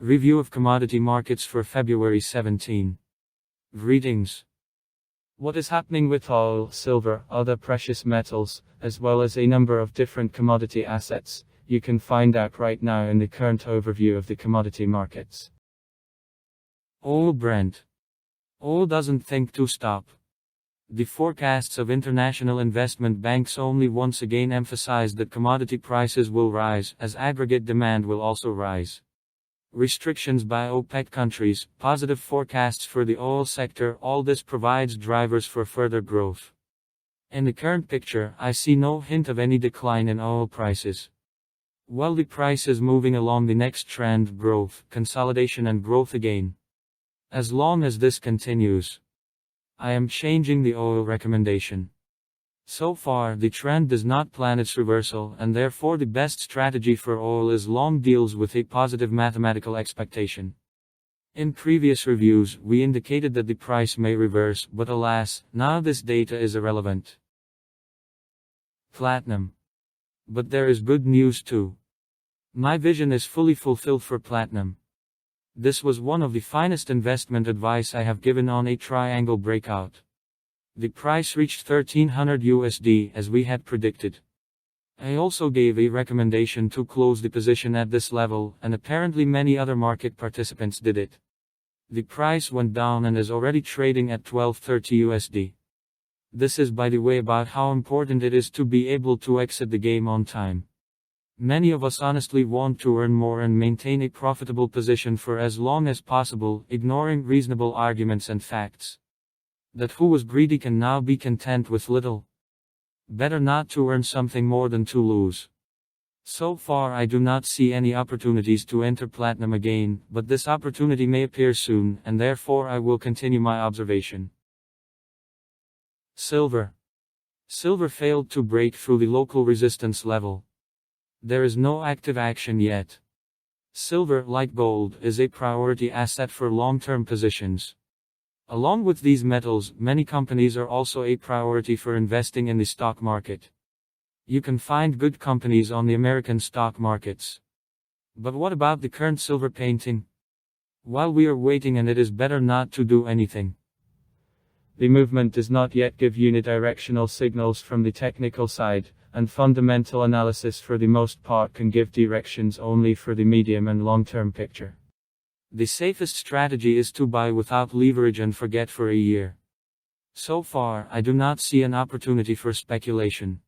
Review of commodity markets for February 17. Greetings. What is happening with oil, silver, other precious metals, as well as a number of different commodity assets, you can find out right now in the current overview of the commodity markets. Oil Brent. Oil doesn't think to stop. The forecasts of international investment banks only once again emphasize that commodity prices will rise, as aggregate demand will also rise. Restrictions by OPEC countries, positive forecasts for the oil sector, all this provides drivers for further growth. In the current picture, I see no hint of any decline in oil prices. While the price is moving along the next trend, growth, consolidation and growth again. As long as this continues, I am changing the oil recommendation. So far, the trend does not plan its reversal, and therefore the best strategy for oil is long deals with a positive mathematical expectation. In previous reviews, we indicated that the price may reverse, but alas, now this data is irrelevant. Platinum. But there is good news too. My vision is fully fulfilled for platinum. This was one of the finest investment advice I have given on a triangle breakout. The price reached $1,300 as we had predicted. I also gave a recommendation to close the position at this level, and apparently many other market participants did it. The price went down and is already trading at $1,230. This is, by the way, about how important it is to be able to exit the game on time. Many of us honestly want to earn more and maintain a profitable position for as long as possible, ignoring reasonable arguments and facts. That who was greedy can now be content with little. Better not to earn something more than to lose. So far I do not see any opportunities to enter platinum again, but this opportunity may appear soon, and therefore I will continue my observation. Silver. Silver failed to break through the local resistance level. There is no active action yet. Silver, like gold, is a priority asset for long-term positions. Along with these metals, many companies are also a priority for investing in the stock market. You can find good companies on the American stock markets. But what about the current silver painting? While we are waiting, and it is better not to do anything. The movement does not yet give unidirectional signals from the technical side, and fundamental analysis for the most part can give directions only for the medium and long-term picture. The safest strategy is to buy without leverage and forget for a year. So far, I do not see an opportunity for speculation.